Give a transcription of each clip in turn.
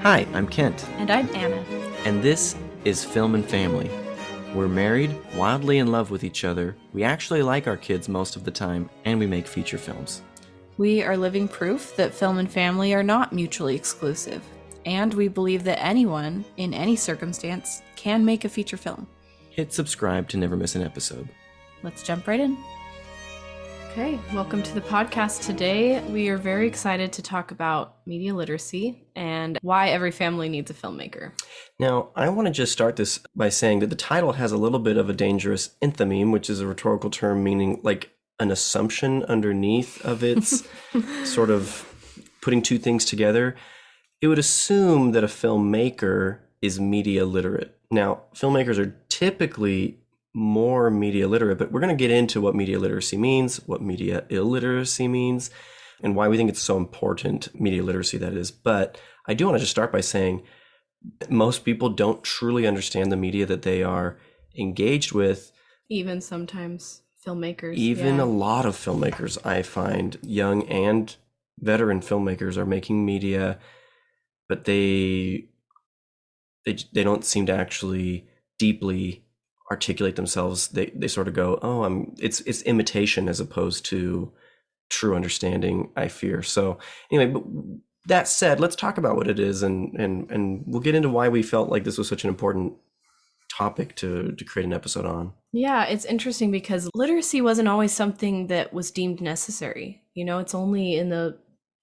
Hi, I'm Kent, And I'm Anna. and this is Film and Family. We're married, wildly in love with each other, we actually like our kids most of the time, and we make feature films. We are living proof that film and family are not mutually exclusive, and we believe that anyone, in any circumstance, can make a feature film. Hit subscribe to never miss an episode. Let's jump right in. Okay, welcome to the podcast today. We are very excited to talk about media literacy and why every family needs a filmmaker. Now, I want to just start this by saying that the title has a little bit of a dangerous enthymeme, which is a rhetorical term meaning like an assumption underneath of its sort of putting two things together. It would assume that a filmmaker is media literate. Now, filmmakers are typically more media literate, but we're going to get into what media literacy means, what media illiteracy means, and why we think it's so important, media literacy that is. But I do want to just start by saying most people don't truly understand the media that they are engaged with. Even sometimes filmmakers. A lot of filmmakers, I find, young and veteran filmmakers, are making media, but they don't seem to actually deeply articulate themselves. They sort of go, it's imitation as opposed to true understanding, I fear. So anyway, but that said, let's talk about what it is, and we'll get into why we felt like this was such an important topic to create an episode on. Yeah, it's interesting because literacy wasn't always something that was deemed necessary. You know, it's only in the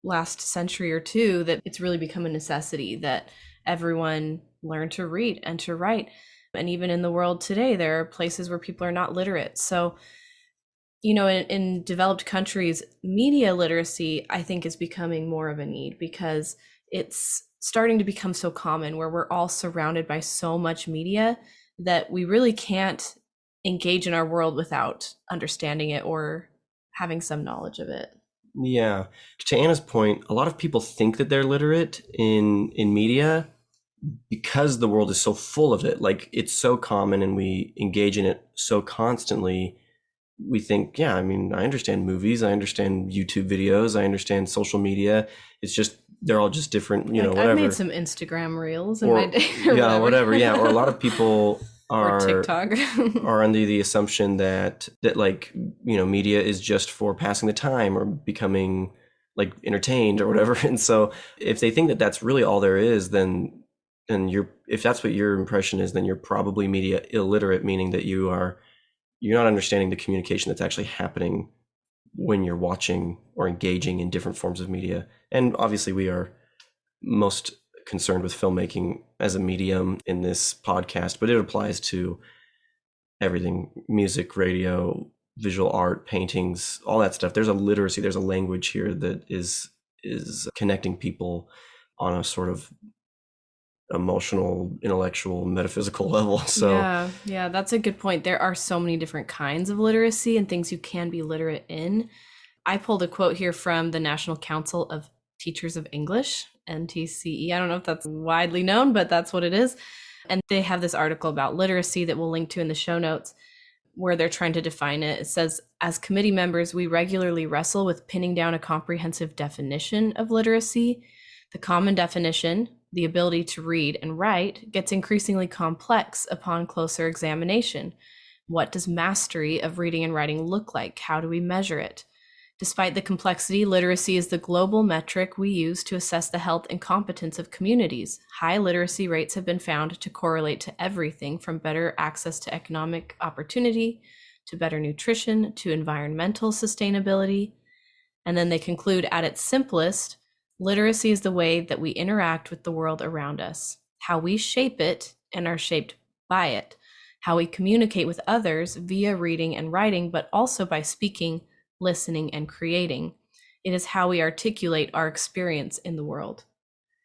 last century or two that it's really become a necessity that everyone learn to read and to write. And even in the world today, there are places where people are not literate. So, you know, in developed countries, media literacy, I think, is becoming more of a need because it's starting to become so common where we're all surrounded by so much media that we really can't engage in our world without understanding it or having some knowledge of it. Yeah. To Anna's point, a lot of people think that they're literate in media because the world is so full of it. Like, it's so common and we engage in it so constantly. We think, yeah, I mean, I understand movies, I understand YouTube videos, I understand social media. It's just, they're all just different, you know, whatever. I've made some Instagram reels in my day. Or whatever. Yeah. Or a lot of people or TikTok are under the assumption that like, you know, media is just for passing the time or becoming like entertained or whatever. And so if they think that that's really all there is, then if that's what your impression is, then you're probably media illiterate, meaning that you're not understanding the communication that's actually happening when you're watching or engaging in different forms of media. And obviously we are most concerned with filmmaking as a medium in this podcast, but it applies to everything: music, radio, visual art, paintings, all that stuff. There's a literacy, there's a language here that is connecting people on a sort of emotional, intellectual, metaphysical level. So yeah, that's a good point. There are so many different kinds of literacy and things you can be literate in. I pulled a quote here from the National Council of Teachers of English, NTCE. I don't know if that's widely known, but that's what it is. And they have this article about literacy that we'll link to in the show notes, where they're trying to define it. It says, as committee members, we regularly wrestle with pinning down a comprehensive definition of literacy. The common definition, the ability to read and write, gets increasingly complex upon closer examination. What does mastery of reading and writing look like? How do we measure it? Despite the complexity, literacy is the global metric we use to assess the health and competence of communities. High literacy rates have been found to correlate to everything from better access to economic opportunity, to better nutrition, to environmental sustainability. And then they conclude, at its simplest, literacy is the way that we interact with the world around us, how we shape it and are shaped by it, how we communicate with others via reading and writing, but also by speaking, listening, and creating. It is how we articulate our experience in the world.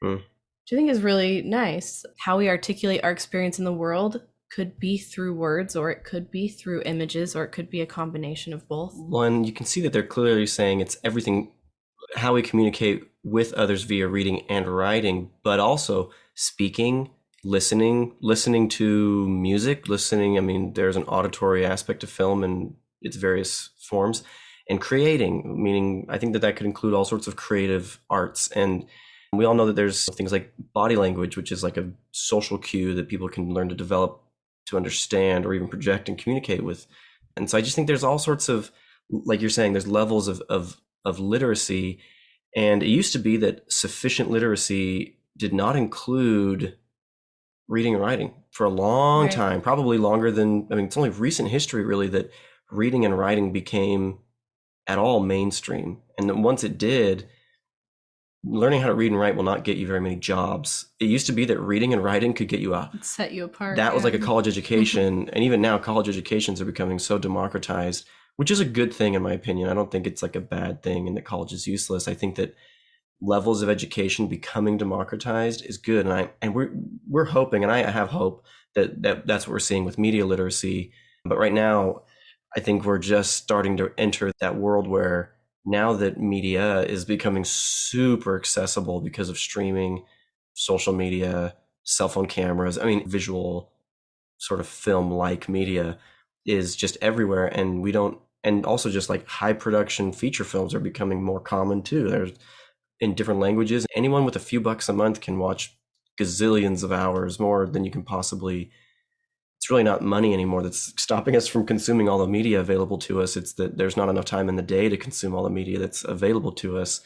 Which I think is really nice. How we articulate our experience in the world could be through words, or it could be through images, or it could be a combination of both. Well, and you can see that they're clearly saying it's everything, how we communicate with others via reading and writing, but also speaking, listening to music, I mean, there's an auditory aspect to film and its various forms, and creating, meaning I think that could include all sorts of creative arts. And We all know that there's things like body language, which is like a social cue that people can learn to develop to understand or even project and communicate with. And so I just think there's all sorts of, like you're saying, there's levels of literacy. And it used to be that sufficient literacy did not include reading and writing for a long time, probably longer than, I mean, it's only recent history really that reading and writing became at all mainstream. And then once it did, learning how to read and write will not get you very many jobs. It used to be that reading and writing could get you out. It'd set you apart. That was like a college education. And even now, college educations are becoming so democratized, which is a good thing in my opinion. I don't think it's like a bad thing and that college is useless. I think that levels of education becoming democratized is good. And we're hoping, and I have hope that's what we're seeing with media literacy. But right now, I think we're just starting to enter that world where now that media is becoming super accessible because of streaming, social media, cell phone cameras, I mean, visual sort of film-like media is just everywhere. And also just like high production feature films are becoming more common too. There's in different languages. Anyone with a few bucks a month can watch gazillions of hours, more than you can possibly. It's really not money anymore that's stopping us from consuming all the media available to us. It's that there's not enough time in the day to consume all the media that's available to us.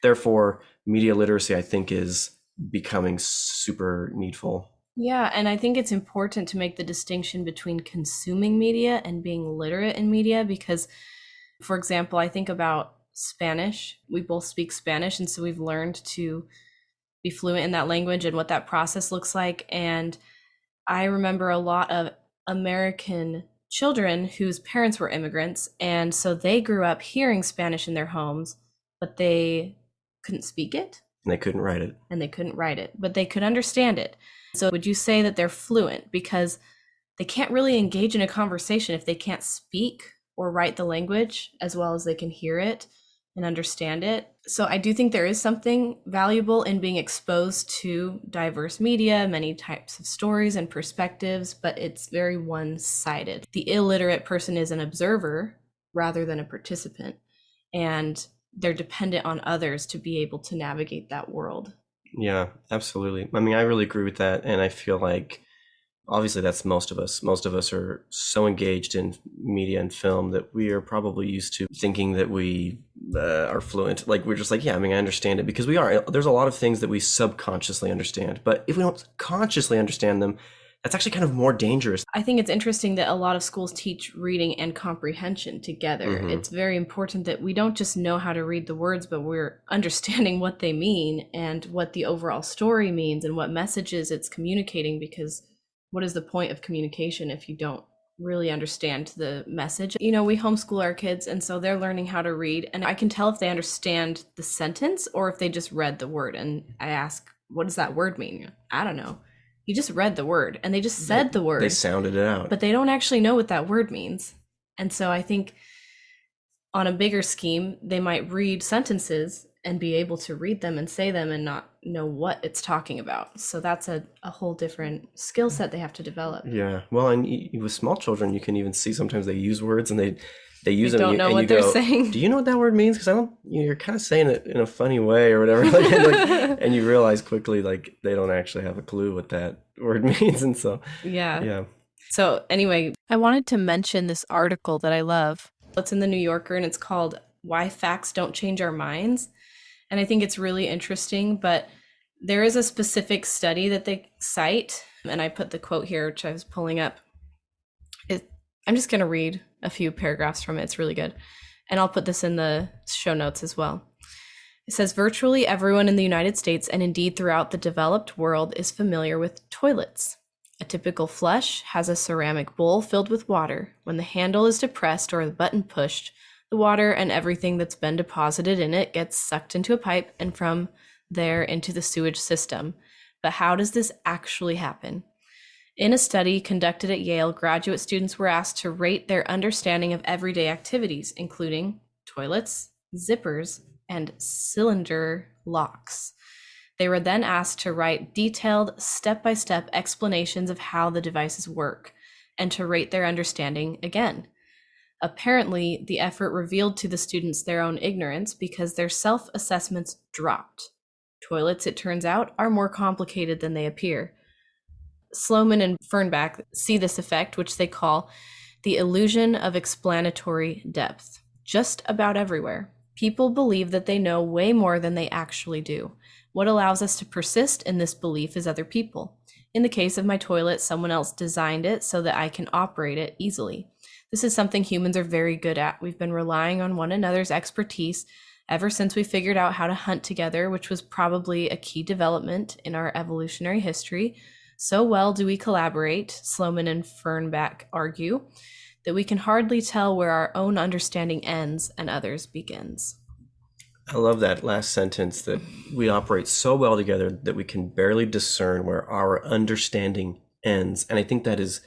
Therefore, media literacy, I think, is becoming super needful. Yeah, and I think it's important to make the distinction between consuming media and being literate in media because, for example, I think about Spanish. We both speak Spanish, and so we've learned to be fluent in that language and what that process looks like. And I remember a lot of American children whose parents were immigrants, and so they grew up hearing Spanish in their homes, but they couldn't speak it. And they couldn't write it. And they couldn't write it, but they could understand it. So would you say that they're fluent because they can't really engage in a conversation if they can't speak or write the language as well as they can hear it and understand it? So I do think there is something valuable in being exposed to diverse media, many types of stories and perspectives, but it's very one-sided. The illiterate person is an observer rather than a participant, and they're dependent on others to be able to navigate that world. Yeah, absolutely. I mean, I really agree with that. And I feel like obviously that's most of us. Most of us are so engaged in media and film that we are probably used to thinking that we are fluent. Like we're just like, yeah, I mean, I understand it because we are. There's a lot of things that we subconsciously understand. But if we don't consciously understand them, that's actually kind of more dangerous. I think it's interesting that a lot of schools teach reading and comprehension together. Mm-hmm. It's very important that we don't just know how to read the words, but we're understanding what they mean and what the overall story means and what messages it's communicating, because what is the point of communication if you don't really understand the message? You know, we homeschool our kids, and so they're learning how to read, and I can tell if they understand the sentence or if they just read the word. And I ask, what does that word mean? I don't know. You just read the word, and they just said the word. They sounded it out. But they don't actually know what that word means. And so I think on a bigger scheme, they might read sentences and be able to read them and say them and not know what it's talking about. So that's a whole different skill set they have to develop. Yeah. Well, and with small children, you can even see sometimes they use words and they use them. Don't know what they're saying. Do you know what that word means? Because I don't. You're kind of saying it in a funny way or whatever, and you realize quickly like they don't actually have a clue what that word means, and so yeah. So anyway, I wanted to mention this article that I love. It's in the New Yorker, and it's called "Why Facts Don't Change Our Minds," and I think it's really interesting. But there is a specific study that they cite, and I put the quote here, which I was pulling up. I'm just going to read a few paragraphs from it. It's really good. And I'll put this in the show notes as well. It says, virtually everyone in the United States, and indeed throughout the developed world, is familiar with toilets. A typical flush has a ceramic bowl filled with water. When the handle is depressed or the button pushed, the water and everything that's been deposited in it gets sucked into a pipe and from there into the sewage system. But how does this actually happen? In a study conducted at Yale, graduate students were asked to rate their understanding of everyday activities, including toilets, zippers, and cylinder locks. They were then asked to write detailed, step-by-step explanations of how the devices work, and to rate their understanding again. Apparently, the effort revealed to the students their own ignorance because their self-assessments dropped. Toilets, it turns out, are more complicated than they appear. Sloman and Fernbach see this effect, which they call the illusion of explanatory depth, just about everywhere. People believe that they know way more than they actually do. What allows us to persist in this belief is other people. In the case of my toilet, someone else designed it so that I can operate it easily. This is something humans are very good at. We've been relying on one another's expertise ever since we figured out how to hunt together, which was probably a key development in our evolutionary history. So well do we collaborate, Sloman and Fernbach argue, that we can hardly tell where our own understanding ends and others begins. I love that last sentence, that we operate so well together that we can barely discern where our understanding ends. And I think that is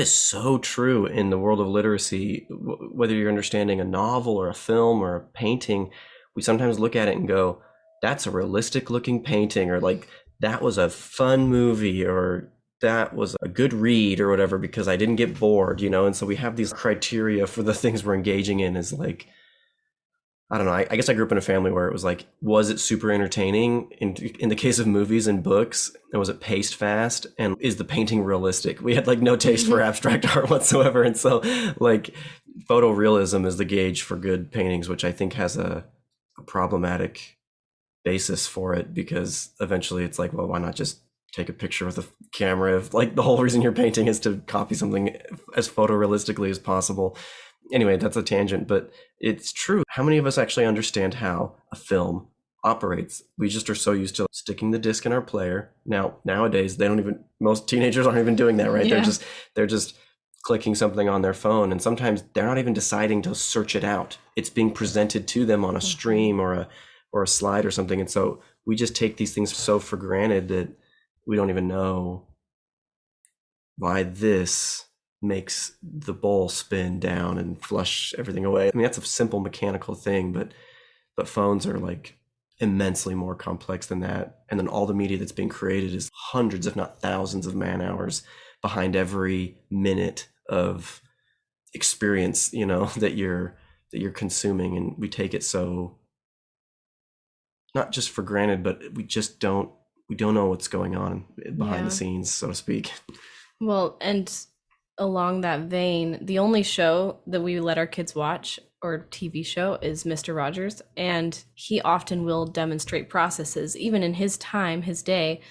so true in the world of literacy. Whether you're understanding a novel or a film or a painting, we sometimes look at it and go, that's a realistic looking painting, or like, that was a fun movie, or that was a good read, or whatever, because I didn't get bored, And so we have these criteria for the things we're engaging in, is like, I don't know. I guess I grew up in a family where it was like, was it super entertaining in the case of movies and books? And was it paced fast? And is the painting realistic? We had like no taste for abstract art whatsoever. And so like photorealism is the gauge for good paintings, which I think has a problematic basis for it, because eventually it's like, well, why not just take a picture with a camera? If like the whole reason you're painting is to copy something as photorealistically as possible. Anyway, that's a tangent, but it's true. How many of us actually understand how a film operates? We just are so used to sticking the disc in our player. Nowadays, most teenagers aren't even doing that, right? Yeah. They're just clicking something on their phone, and sometimes they're not even deciding to search it out. It's being presented to them on a stream or a slide or something. And so we just take these things so for granted that we don't even know why this makes the bowl spin down and flush everything away. I mean, that's a simple mechanical thing, but phones are like immensely more complex than that. And then all the media that's being created is hundreds, if not thousands, of man hours behind every minute of experience, that you're consuming. And we take it so, not just for granted, but we don't know what's going on behind the scenes, so to speak. Well, and along that vein, the only show that we let our kids watch, or TV show, is Mr. Rogers, and he often will demonstrate processes. Even in his time, his day,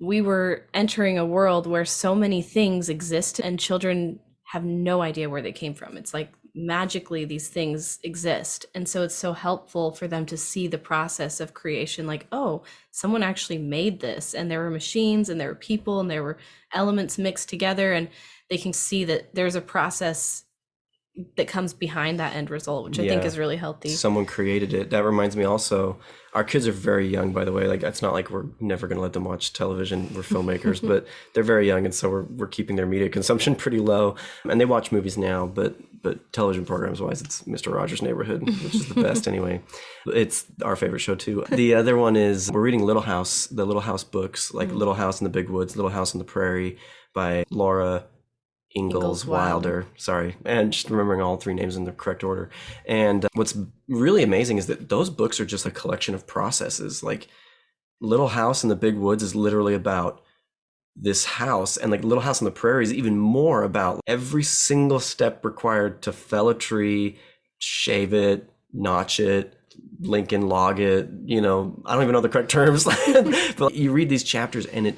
we were entering a world where so many things exist and children have no idea where they came from. It's like magically these things exist. And so it's so helpful for them to see the process of creation, like, oh, someone actually made this, and there were machines and there were people and there were elements mixed together, and they can see that there's a process that comes behind that end result, which I think is really healthy. Someone created it. That reminds me also, our kids are very young, by the way. Like, it's not like we're never going to let them watch television. We're filmmakers, but they're very young. And so we're keeping their media consumption pretty low. And they watch movies now, but television programs wise, it's Mr. Rogers' Neighborhood, which is the best anyway. It's our favorite show too. The other one is, we're reading the Little House books, like Little House in the Big Woods, Little House on the Prairie by Laura Ingalls Wilder. Sorry. And just remembering all three names in the correct order. And what's really amazing is that those books are just a collection of processes. Like, Little House in the Big Woods is literally about this house, and like Little House on the Prairie is even more about every single step required to fell a tree, shave it, notch it, Lincoln log it, I don't even know the correct terms. But you read these chapters and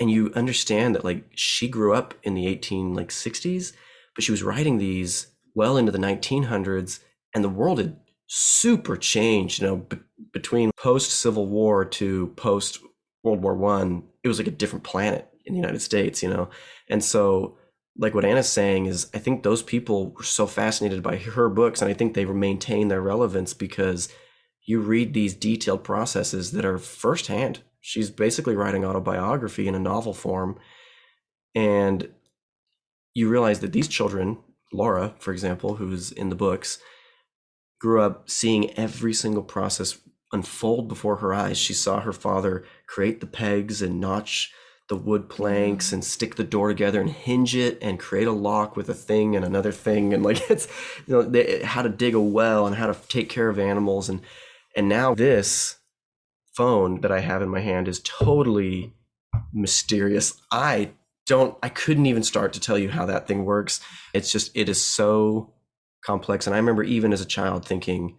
you understand that, like, she grew up in the 60s, but she was writing these well into the 1900s, and the world had super changed, between post-Civil War to post-World War I. It was like a different planet in the United States, And so, like, what Anna's saying is, I think those people were so fascinated by her books, and I think they maintain their relevance because you read these detailed processes that are firsthand. She's basically writing autobiography in a novel form. And you realize that these children, Laura, for example, who's in the books, grew up seeing every single process unfold before her eyes. She saw her father create the pegs and notch the wood planks and stick the door together and hinge it and create a lock with a thing and another thing. And like, it's, how to dig a well and how to take care of animals. And now this phone that I have in my hand is totally mysterious. I couldn't even start to tell you how that thing works. It is so complex. And I remember even as a child thinking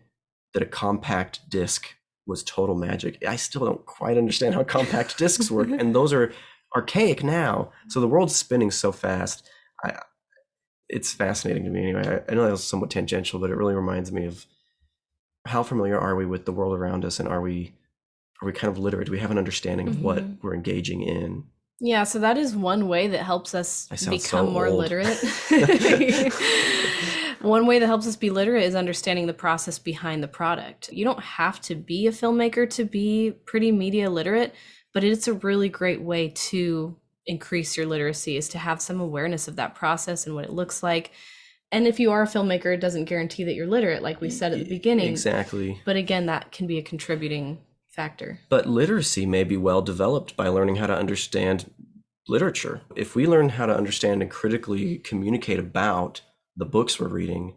that a compact disc was total magic. I still don't quite understand how compact discs work. And those are archaic now. So the world's spinning so fast. It's fascinating to me anyway. I know that was somewhat tangential, but it really reminds me of how familiar are we with the world around us, and are we kind of literate? Do we have an understanding of what we're engaging in? Yeah, so that is one way that helps us become more literate. One way that helps us be literate is understanding the process behind the product. You don't have to be a filmmaker to be pretty media literate, but it's a really great way to increase your literacy, is to have some awareness of that process and what it looks like. And if you are a filmmaker, it doesn't guarantee that you're literate, like we said at the beginning. Exactly. But again, that can be a contributing factor. But literacy may be well developed by learning how to understand literature. If we learn how to understand and critically communicate about the books we're reading,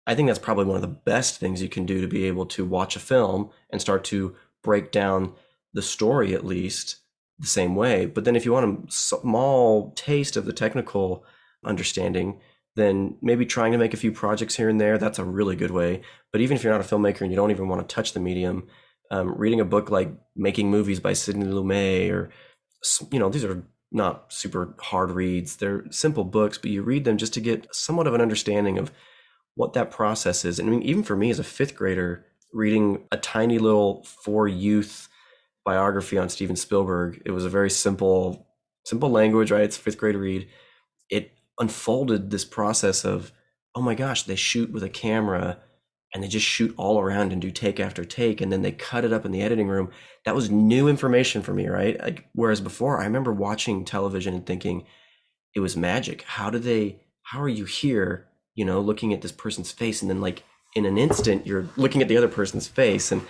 I think that's probably one of the best things you can do to be able to watch a film and start to break down the story, at least the same way. But then if you want a small taste of the technical understanding, then maybe trying to make a few projects here and there, that's a really good way. But even if you're not a filmmaker and you don't even want to touch the medium, reading a book like Making Movies by Sidney Lumet, or, these are not super hard reads. They're simple books, but you read them just to get somewhat of an understanding of what that process is. And I mean, even for me as a fifth grader, reading a tiny little for youth biography on Steven Spielberg, it was a very simple language, right? It's a fifth grade read. It unfolded this process of, oh my gosh, they shoot with a camera and they just shoot all around and do take after take, and then they cut it up in the editing room. That was new information for me, right? Like, whereas before, I remember watching television and thinking it was magic. How are you here, looking at this person's face, and then like in an instant you're looking at the other person's face? And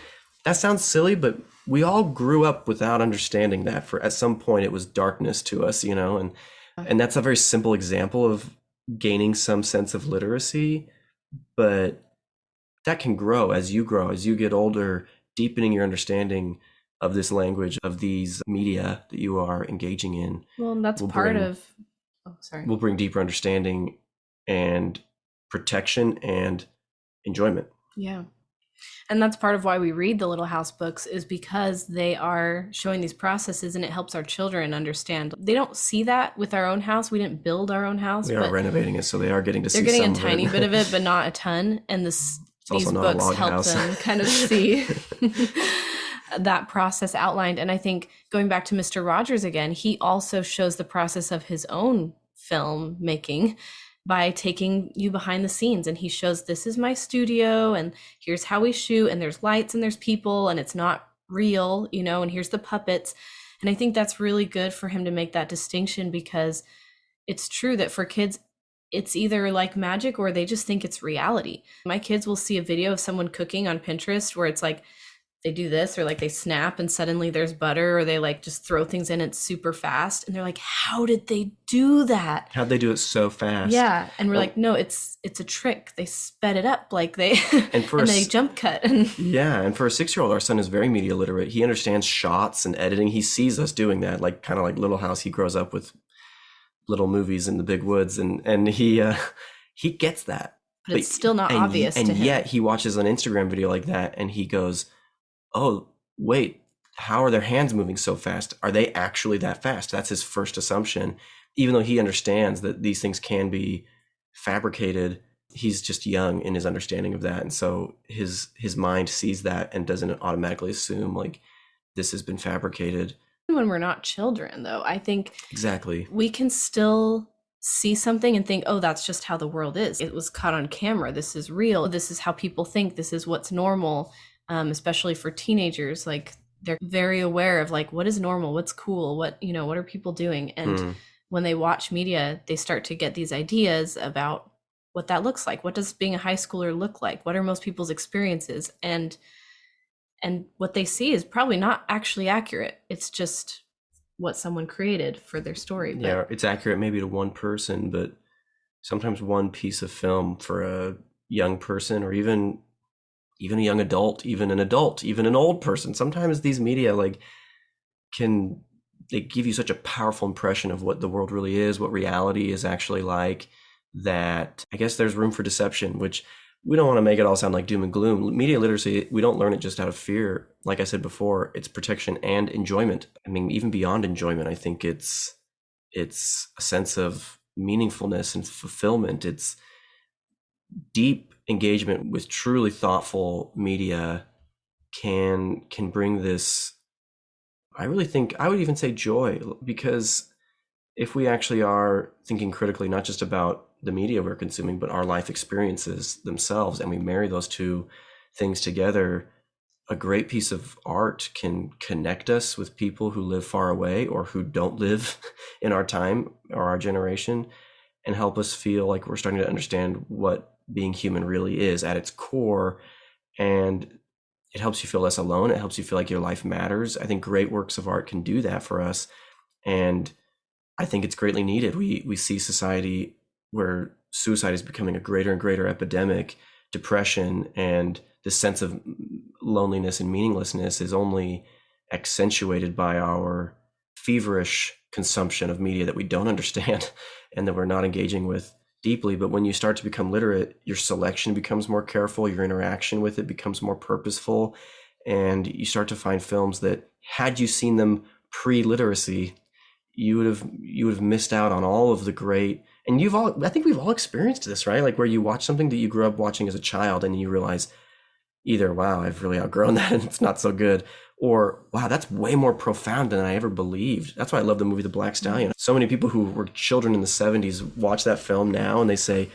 that sounds silly, but we all grew up without understanding that. For at some point it was darkness to us, and that's a very simple example of gaining some sense of literacy, but that can grow as you get older, deepening your understanding of this language, of these media that you are engaging in. Well, and that's will bring deeper understanding and protection and enjoyment. Yeah. And that's part of why we read the Little House books, is because they are showing these processes, and it helps our children understand. They don't see that with our own house. We didn't build our own house. We are renovating it, so they are getting to see. They're getting a tiny bit of it, but not a ton. And these books help them kind of see that process outlined. And I think going back to Mr. Rogers again, he also shows the process of his own film making by taking you behind the scenes, and he shows, this is my studio and here's how we shoot, and there's lights and there's people and it's not real, and here's the puppets. And I think that's really good for him to make that distinction, because it's true that for kids, it's either like magic or they just think it's reality. My kids will see a video of someone cooking on Pinterest where it's like they do this, or like they snap and suddenly there's butter, or they like just throw things in, it's super fast, and they're like, how did they do that? How'd they do it so fast? Yeah. And we're like, no, it's a trick. They sped it up, like they and they jump cut. Yeah. And for a 6-year-old, our son is very media literate. He understands shots and editing. He sees us doing that, like kind of like Little House. He grows up with little movies in the big woods, and he gets that. But it's still not obvious to him. And yet he watches an Instagram video like that and he goes, oh, wait, how are their hands moving so fast? Are they actually that fast? That's his first assumption. Even though he understands that these things can be fabricated, he's just young in his understanding of that. And so his mind sees that and doesn't automatically assume like this has been fabricated. When we're not children, though, I think exactly we can still see something and think, oh, that's just how the world is. It was caught on camera. This is real. This is how people think. This is what's normal. Especially for teenagers, like they're very aware of like, what is normal, what's cool, what are people doing? And when they watch media, they start to get these ideas about what that looks like. What does being a high schooler look like? What are most people's experiences? And what they see is probably not actually accurate. It's just what someone created for their story. But yeah, it's accurate maybe to one person, but sometimes one piece of film for a young person, or even even a young adult, even an adult, even an old person. Sometimes these media like they give you such a powerful impression of what the world really is, what reality is actually like, that I guess there's room for deception, which we don't want to make it all sound like doom and gloom. Media literacy, we don't learn it just out of fear. Like I said before, it's protection and enjoyment. I mean, even beyond enjoyment, I think it's a sense of meaningfulness and fulfillment. It's deep engagement with truly thoughtful media can bring this, I really think, I would even say joy, because if we actually are thinking critically, not just about the media we're consuming, but our life experiences themselves, and we marry those two things together, a great piece of art can connect us with people who live far away or who don't live in our time or our generation, and help us feel like we're starting to understand what being human really is at its core. And it helps you feel less alone. It helps you feel like your life matters. I think great works of art can do that for us. And I think it's greatly needed. We see society where suicide is becoming a greater and greater epidemic. Depression and this sense of loneliness and meaninglessness is only accentuated by our feverish consumption of media that we don't understand and that we're not engaging with deeply. But when you start to become literate, your selection becomes more careful, your interaction with it becomes more purposeful, and you start to find films that, had you seen them pre-literacy, you would have missed out on all of the great. And I think we've all experienced this, right? Like where you watch something that you grew up watching as a child and you realize either, wow, I've really outgrown that and it's not so good, or wow, that's way more profound than I ever believed. That's why I love the movie The Black Stallion. So many people who were children in the 70s watch that film now and they say,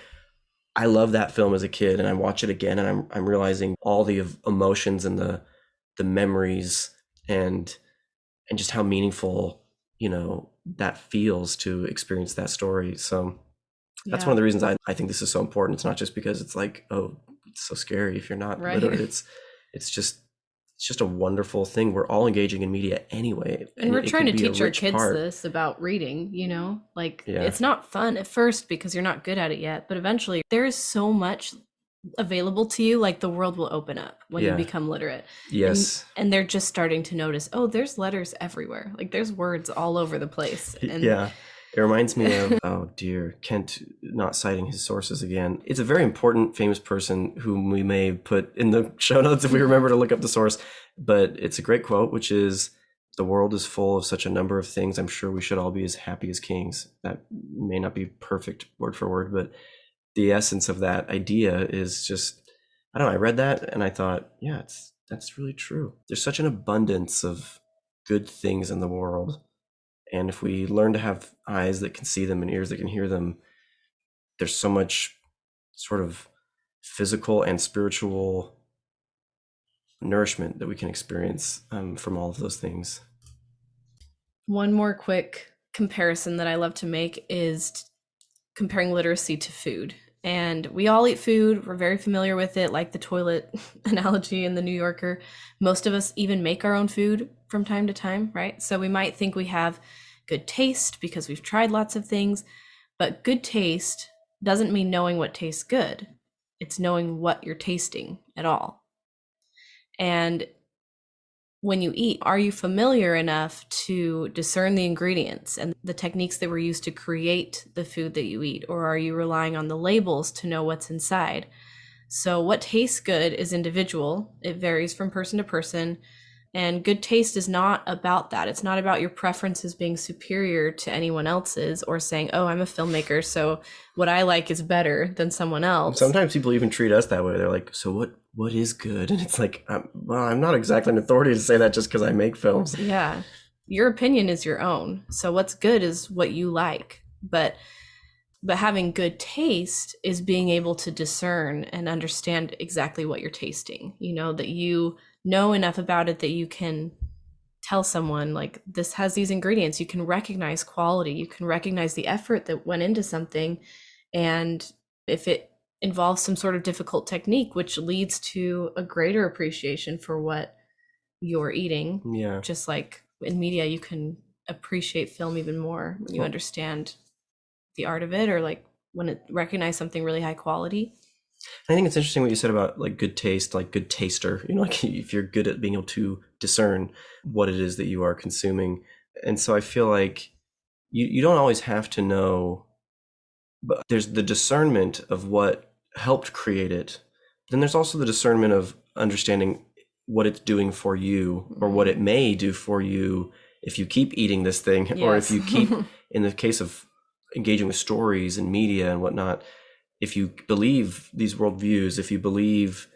I love that film as a kid, and I watch it again and I'm realizing all the emotions and the memories and just how meaningful, that feels to experience that story. So that's one of the reasons I think this is so important. It's not just because it's like, oh, it's so scary if you're not literate. It's just a wonderful thing. We're all engaging in media anyway. And we're trying to teach our kids this about reading, It's not fun at first because you're not good at it yet, but eventually there is so much available to you, like the world will open up when you become literate. Yes. And they're just starting to notice, oh, there's letters everywhere. Like there's words all over the place. And yeah. It reminds me of, oh dear, Kent not citing his sources again. It's a very important, famous person whom we may put in the show notes if we remember to look up the source. But it's a great quote, which is, the world is full of such a number of things. I'm sure we should all be as happy as kings. That may not be perfect word for word, but the essence of that idea is just, I don't know, I read that and I thought, yeah, that's really true. There's such an abundance of good things in the world. And if we learn to have eyes that can see them and ears that can hear them, there's so much sort of physical and spiritual nourishment that we can experience from all of those things. One more quick comparison that I love to make is comparing literacy to food. And we all eat food. We're very familiar with it, like the toilet analogy in the New Yorker. Most of us even make our own food from time to time, right? So we might think we have good taste because we've tried lots of things, but good taste doesn't mean knowing what tastes good. It's knowing what you're tasting at all. And when you eat, are you familiar enough to discern the ingredients and the techniques that were used to create the food that you eat? Or are you relying on the labels to know what's inside? So what tastes good is individual. It varies from person to person. And good taste is not about that. It's not about your preferences being superior to anyone else's or saying, oh, I'm a filmmaker, so what I like is better than someone else. Sometimes people even treat us that way. They're like, so what is good? And it's like, well, I'm not exactly an authority to say that just because I make films. Yeah. Your opinion is your own. So what's good is what you like. But having good taste is being able to discern and understand exactly what you're tasting, that you know enough about it that you can tell someone, like, this has these ingredients. You can recognize quality. You can recognize the effort that went into something. And if it involves some sort of difficult technique, which leads to a greater appreciation for what you're eating. Yeah. Just like in media, you can appreciate film even more when you understand the art of it, or like when it recognize something really high quality. I think it's interesting what you said about like good taste, like good taster, like if you're good at being able to discern what it is that you are consuming. And so I feel like you don't always have to know, but there's the discernment of what helped create it. Then there's also the discernment of understanding what it's doing for you, or what it may do for you if you keep eating this thing, Yes. or if you keep, in the case of engaging with stories and media and whatnot, if you believe these worldviews, if you believe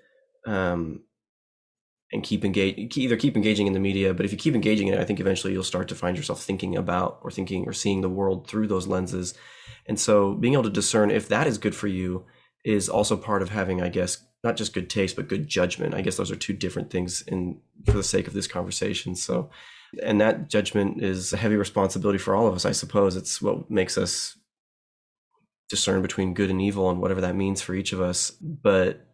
and keep engaging in the media, but if you keep engaging in it, I think eventually you'll start to find yourself thinking about or seeing the world through those lenses. And so being able to discern if that is good for you is also part of having, I guess, not just good taste, but good judgment. I guess those are two different things for the sake of this conversation. So, and that judgment is a heavy responsibility for all of us, I suppose. It's what makes us discern between good and evil and whatever that means for each of us. But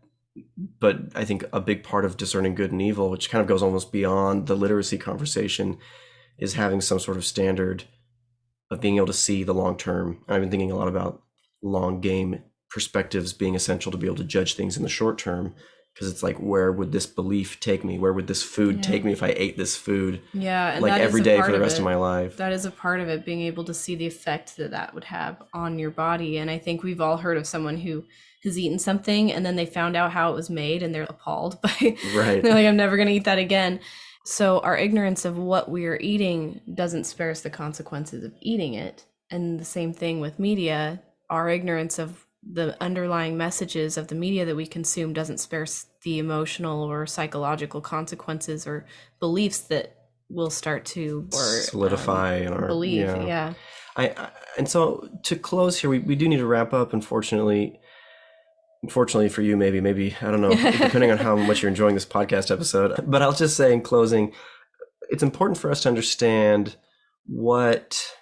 I think a big part of discerning good and evil, which kind of goes almost beyond the literacy conversation, is having some sort of standard of being able to see the long term. I've been thinking a lot about long game perspectives being essential to be able to judge things in the short term, because it's like, where would this belief take me? Where would this food take me if I ate this food? Yeah, and like that every is a day part for the of rest it. of my life. That is a part of it, being able to see the effect that would have on your body. And I think we've all heard of someone who has eaten something and then they found out how it was made and they're appalled by Right. They're like, I'm never going to eat that again. So our ignorance of what we are eating doesn't spare us the consequences of eating it. And the same thing with media. Our ignorance of the underlying messages of the media that we consume doesn't spare the emotional or psychological consequences or beliefs that will start to solidify in our believe. Yeah. And so to close here, we do need to wrap up, unfortunately for you, maybe I don't know, depending on how much you're enjoying this podcast episode. But I'll just say in closing, it's important for us to understand what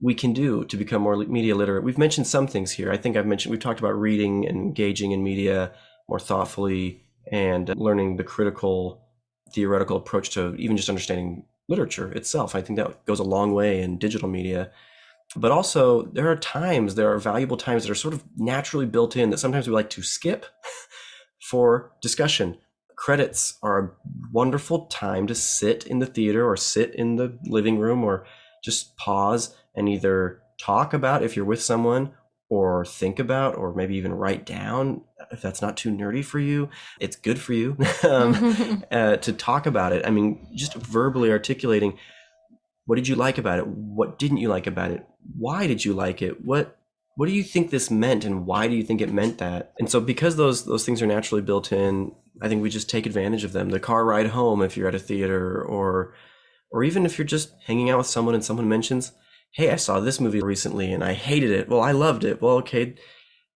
we can do to become more media literate. We've mentioned some things here. I think we've talked about reading and engaging in media more thoughtfully and learning the critical theoretical approach to even just understanding literature itself. I think that goes a long way in digital media. But also there are valuable times that are sort of naturally built in that sometimes we like to skip for discussion. Credits are a wonderful time to sit in the theater or sit in the living room or just pause and either talk about, if you're with someone, or think about, or maybe even write down, if that's not too nerdy for you, it's good for you, to talk about it. I mean, just verbally articulating, what did you like about it? What didn't you like about it? Why did you like it? What do you think this meant, and why do you think it meant that? And so because those things are naturally built in, I think we just take advantage of them. The car ride home, if you're at a theater, or even if you're just hanging out with someone and someone mentions, hey, I saw this movie recently and I hated it. Well, I loved it. Well, okay.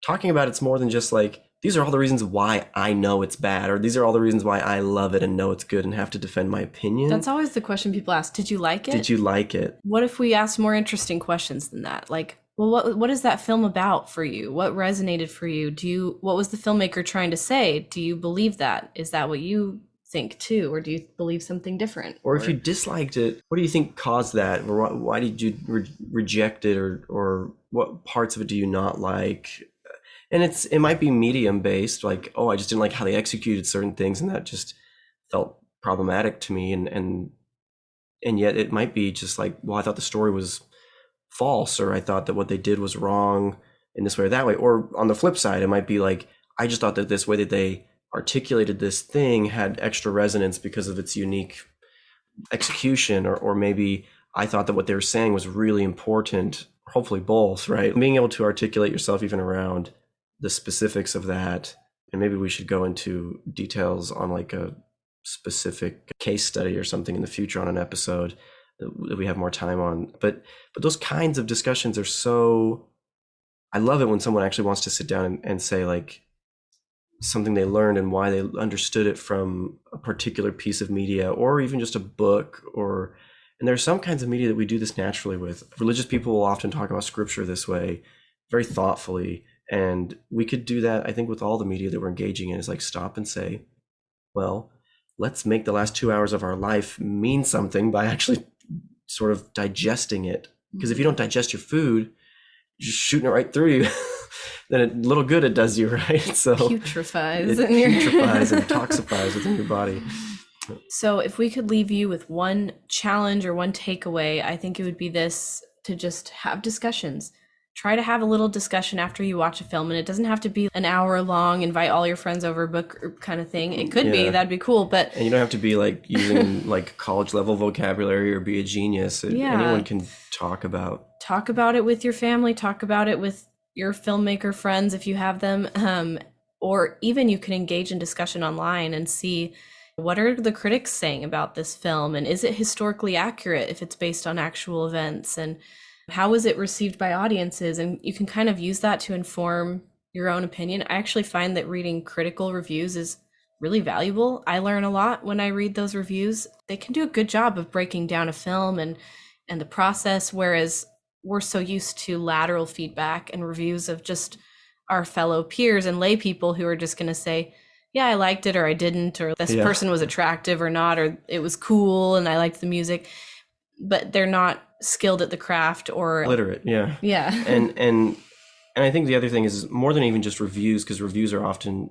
Talking about it's more than just like, these are all the reasons why I know it's bad, or these are all the reasons why I love it and know it's good and have to defend my opinion. That's always the question people ask. Did you like it? Did you like it? What if we asked more interesting questions than that? Like, well, what is that film about for you? What resonated for you? What was the filmmaker trying to say? Do you believe that? Is that what you think too? Or do you believe something different? Or if you disliked it, what do you think caused that? Or why did you reject it? Or what parts of it do you not like? And it might be medium based, like, oh, I just didn't like how they executed certain things and that just felt problematic to me. And yet it might be just like, well, I thought the story was false, or I thought that what they did was wrong in this way or that way. Or on the flip side, it might be like, I just thought that this way that they articulated this thing had extra resonance because of its unique execution, or maybe I thought that what they were saying was really important. Hopefully both, right? Being able to articulate yourself even around the specifics of that. And maybe we should go into details on like a specific case study or something in the future on an episode that we have more time on. But those kinds of discussions are so, I love it when someone actually wants to sit down and say like something they learned and why they understood it from a particular piece of media, or even just a book. And there's some kinds of media that we do this naturally with. Religious people will often talk about scripture this way, very thoughtfully. And we could do that, I think, with all the media that we're engaging in, is like stop and say, well, let's make the last 2 hours of our life mean something by actually sort of digesting it. Because if you don't digest your food, you're just shooting it right through you. then a little good it does you, right? So Putrefies. it putrefies and toxifies within your body. So if we could leave you with one challenge or one takeaway, I think it would be this: to just have discussions. Try to have a little discussion after you watch a film, and it doesn't have to be an hour long, invite all your friends over, book group kind of thing. It could be, that'd be cool, but... And you don't have to be like using like college level vocabulary or be a genius. Anyone can talk about it with your family, talk about it with your filmmaker friends if you have them, or even you can engage in discussion online and see what are the critics saying about this film, and is it historically accurate if it's based on actual events, and how is it received by audiences? And you can kind of use that to inform your own opinion. I actually find that reading critical reviews is really valuable. I learn a lot when I read those reviews. They can do a good job of breaking down a film and the process, whereas we're so used to lateral feedback and reviews of just our fellow peers and lay people who are just going to say, yeah, I liked it, or I didn't, or this person was attractive or not, or it was cool and I liked the music. But they're not skilled at the craft or literate. Yeah. And I think the other thing is more than even just reviews, because reviews are often,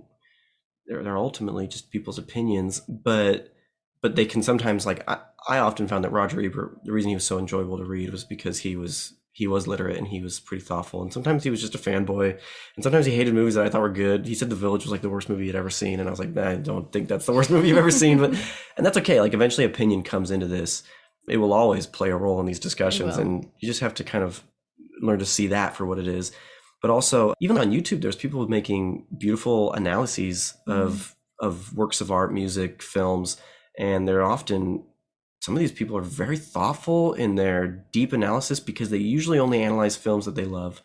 they're ultimately just people's opinions, but they can sometimes, like, I often found that Roger Ebert, the reason he was so enjoyable to read was because he was literate and he was pretty thoughtful, and sometimes he was just a fanboy, and sometimes he hated movies that I thought were good. He said The Village was like the worst movie he'd ever seen, and I was like, I don't think that's the worst movie you've ever seen, and that's okay. Like, eventually opinion comes into this. It will always play a role in these discussions, and you just have to kind of learn to see that for what it is. But also, even on YouTube, there's people making beautiful analyses of works of art, music, films, and they're often, some of these people are very thoughtful in their deep analysis, because they usually only analyze films that they love,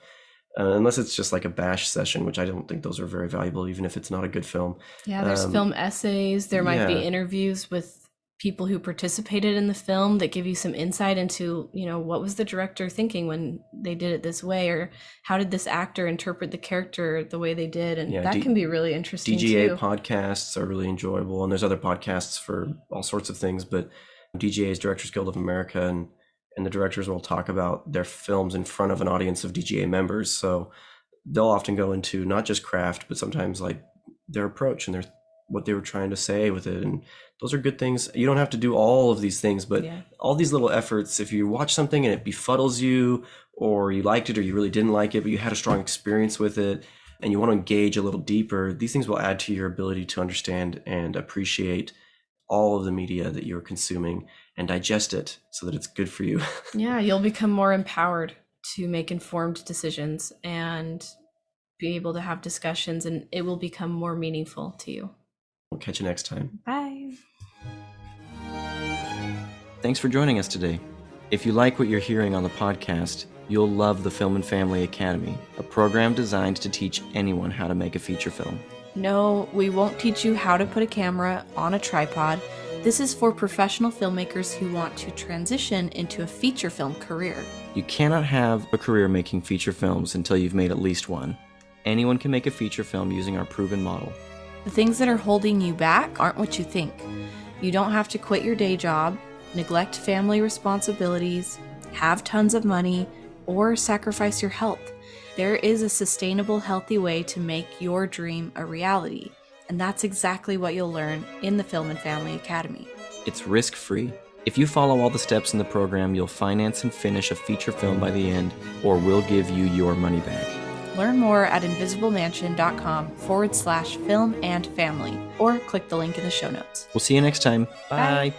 unless it's just like a bash session, which I don't think those are very valuable, even if it's not a good film. Yeah, there's film essays. There might be interviews with people who participated in the film that give you some insight into, what was the director thinking when they did it this way, or how did this actor interpret the character the way they did, and that can be really interesting DGA too. podcasts are really enjoyable, and there's other podcasts for all sorts of things, but DGA is Directors Guild of America, and the directors will talk about their films in front of an audience of DGA members, so they'll often go into not just craft, but sometimes like their approach and what they were trying to say with it, and those are good things. You don't have to do all of these things, but all these little efforts, if you watch something and it befuddles you, or you liked it or you really didn't like it, but you had a strong experience with it and you want to engage a little deeper, these things will add to your ability to understand and appreciate all of the media that you're consuming and digest it so that it's good for you. Yeah, you'll become more empowered to make informed decisions and be able to have discussions, and it will become more meaningful to you. We'll catch you next time. Bye. Thanks for joining us today. If you like what you're hearing on the podcast, you'll love the Film and Family Academy, a program designed to teach anyone how to make a feature film. No, we won't teach you how to put a camera on a tripod. This is for professional filmmakers who want to transition into a feature film career. You cannot have a career making feature films until you've made at least one. Anyone can make a feature film using our proven model. The things that are holding you back aren't what you think. You don't have to quit your day job, neglect family responsibilities, have tons of money, or sacrifice your health. There is a sustainable, healthy way to make your dream a reality, and that's exactly what you'll learn in the Film and Family Academy. It's risk-free. If you follow all the steps in the program, you'll finance and finish a feature film by the end, or we'll give you your money back. Learn more at invisiblemansion.com/film and family, or click the link in the show notes. We'll see you next time. Bye. Bye.